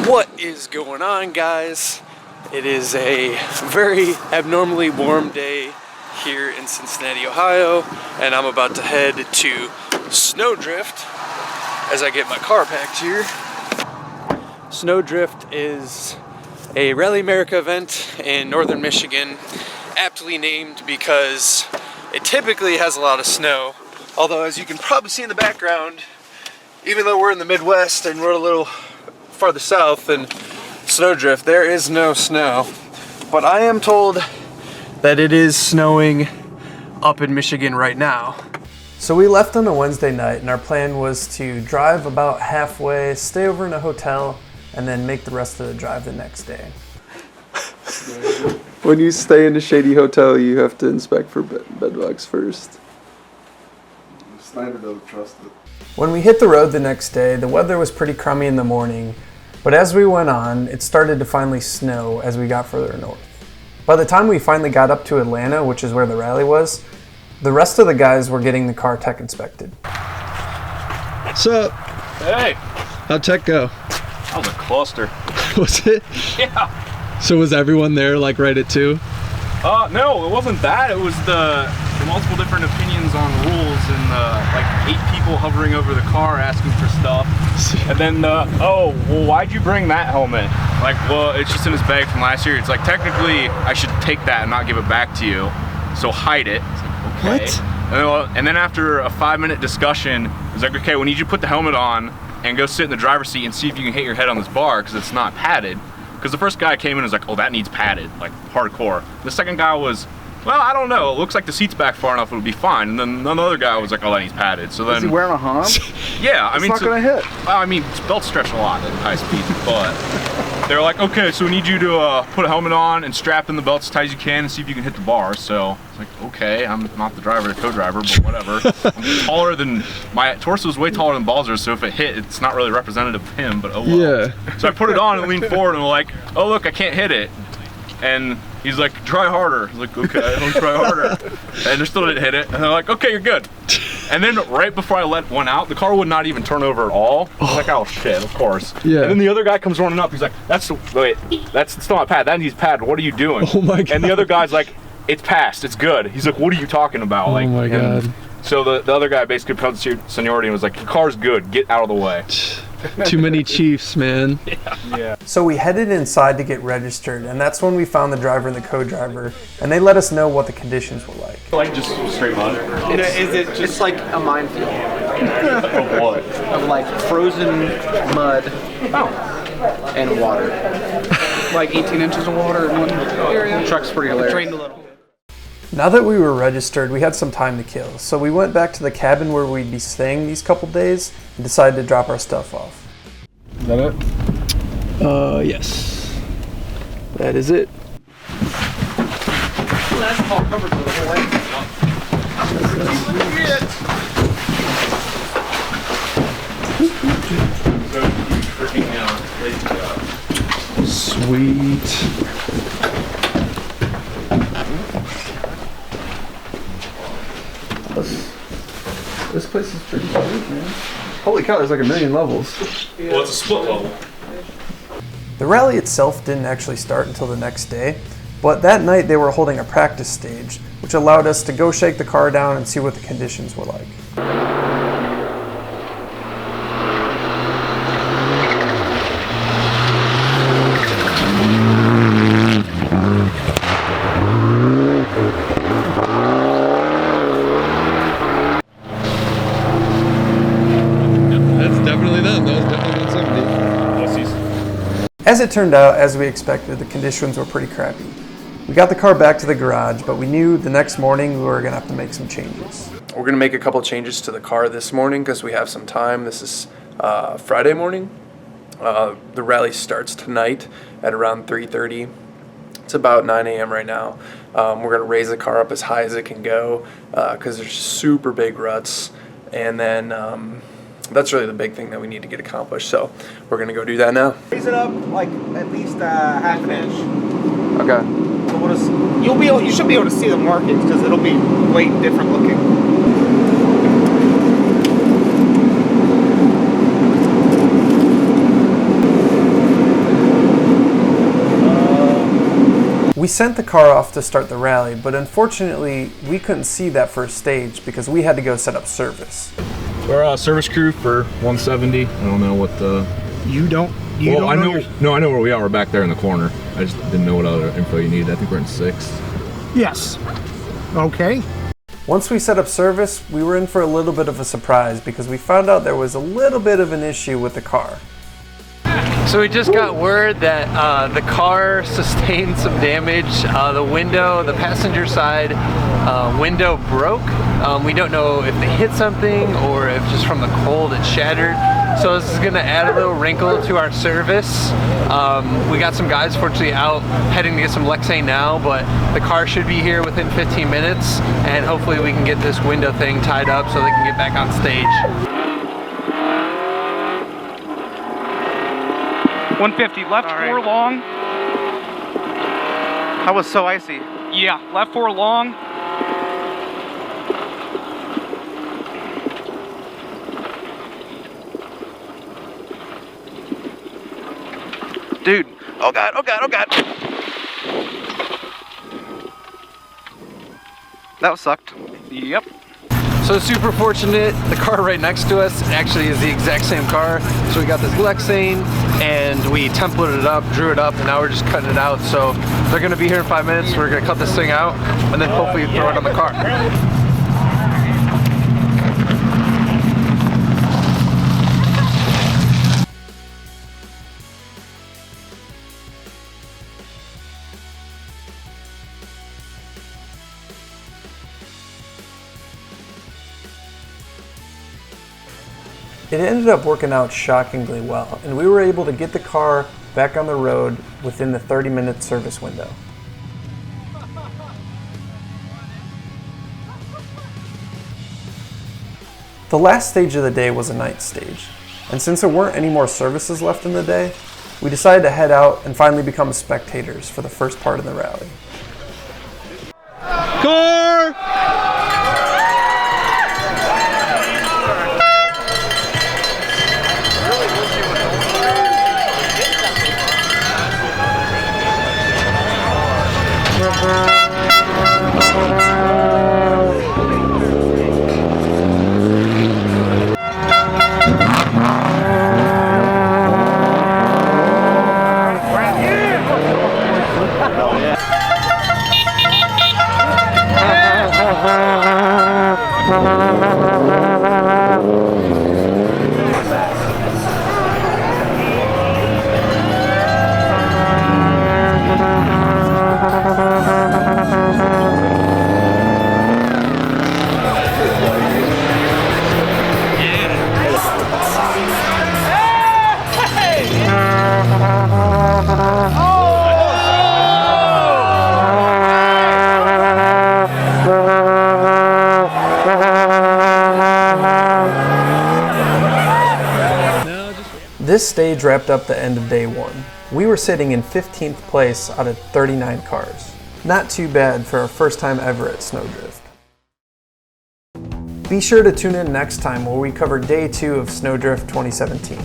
What is going on, guys? It is a very abnormally warm day here in Cincinnati, Ohio, and I'm about to head to Sno Drift as I get my car packed here. Sno Drift is a Rally America event in northern Michigan, aptly named because it typically has a lot of snow. Although, as you can probably see in the background, even though we're in the Midwest and we're a little farther south than Sno Drift, there is no snow. But I am told that it is snowing up in Michigan right now. So we left on a Wednesday night, and our plan was to drive about halfway, stay over in a hotel, and then make the rest of the drive the next day. When you stay in a shady hotel, you have to inspect for bedbugs first. Snyder don't trust it. When we hit the road the next day, the weather was pretty crummy in the morning, but as we went on, it started to finally snow as we got further north. By the time we finally got up to Atlanta, which is where the rally was, the rest of the guys were getting the car tech inspected. What's up? Hey! How'd tech go? That was a cluster. Was it? Yeah. So was everyone there like right at 2? No, it wasn't that. It was the multiple different opinions on rules and like 8 people hovering over the car asking for stuff. And then oh, well, why'd you bring that helmet? Like, well, it's just in his bag from last year. It's like, technically, I should take that and not give it back to you. So hide it. It's like, okay. What? And then after a 5-minute discussion, it was like, okay, we need you to put the helmet on and go sit in the driver's seat and see if you can hit your head on this bar because it's not padded. Because the first guy came in and was like, oh, that needs padded, like hardcore. The second guy was, well, I don't know. It looks like the seat's back far enough, it'll be fine. And then another guy was like, oh, that needs padded. So then, is he wearing a Hom? Yeah, I mean, it's not gonna hit. Well, I mean, belts stretch a lot at high speed, but they were like, okay, so we need you to put a helmet on and strap in the belts as tight as you can and see if you can hit the bar. So it's like, okay, I'm not the driver, the co-driver, but whatever. I'm taller than, my torso is way taller than Balzer's, so if it hit, it's not really representative of him, but oh well. Yeah. So I put it on and leaned forward and we're like, oh look, I can't hit it. And he's like, try harder. He's like, okay, I'll try harder. And they still didn't hit it. And they're like, okay, you're good. And then right before I let one out, the car would not even turn over at all. I was like, oh shit, of course. Yeah. And then the other guy comes running up. He's like, that's still not pad. That needs pad. What are you doing? Oh my God. And the other guy's like, it's passed. It's good. He's like, what are you talking about? Oh my God. So the other guy basically put seniority and was like, the car's good. Get out of the way. Too many Chiefs, man. Yeah. So we headed inside to get registered, and that's when we found the driver and the co-driver, and they let us know what the conditions were like. Like just straight mud? It's like a minefield. Of what? Of like frozen mud and water. Like 18 inches of water in one area. The truck's pretty hilarious. Trained a little. Now that we were registered, we had some time to kill, so we went back to the cabin where we'd be staying these couple days and decided to drop our stuff off. Is that it? Yes. That is it. That's all covered for the whole way. Sweet. This place is pretty huge, man. Holy cow, there's like 1 million levels. Well, it's a split level. The rally itself didn't actually start until the next day, but that night they were holding a practice stage, which allowed us to go shake the car down and see what the conditions were like. As it turned out, as we expected, the conditions were pretty crappy. We got the car back to the garage, but we knew the next morning we were going to have to make some changes. We're going to make a couple changes to the car this morning because we have some time. This is Friday morning. The rally starts tonight at around 3:30. It's about 9 a.m. right now. We're going to raise the car up as high as it can go because there's super big ruts. And then that's really the big thing that we need to get accomplished. So we're going to go do that now. Raise it up like at least half an inch. Okay. So we'll just, you should be able to see the markings because it'll be way different looking. We sent the car off to start the rally, but unfortunately we couldn't see that first stage because we had to go set up service. We're a service crew for 170. I don't know what the... You don't know I know where we are. We're back there in the corner. I just didn't know what other info you needed. I think we're in 6th. Yes. Okay. Once we set up service, we were in for a little bit of a surprise because we found out there was a little bit of an issue with the car. So we just got word that the car sustained some damage. The passenger side window broke. We don't know if they hit something or if just from the cold it shattered. So this is gonna add a little wrinkle to our service. We got some guys fortunately out heading to get some Lexane now, but the car should be here within 15 minutes and hopefully we can get this window thing tied up so they can get back on stage. 150, left 4 long. That was so icy. Yeah, left 4 long. Dude, oh God, oh God, oh God. That sucked. Yep. So super fortunate, the car right next to us actually is the exact same car. So we got this Lexane and we templated it up, drew it up, and now we're just cutting it out. So they're gonna be here in 5 minutes. We're gonna cut this thing out and then hopefully throw it on the car. It ended up working out shockingly well, and we were able to get the car back on the road within the 30-minute service window. The last stage of the day was a night stage, and since there weren't any more services left in the day, we decided to head out and finally become spectators for the first part of the rally. This stage wrapped up the end of day 1. We were sitting in 15th place out of 39 cars. Not too bad for our first time ever at Sno Drift. Be sure to tune in next time where we cover day 2 of Sno Drift 2017.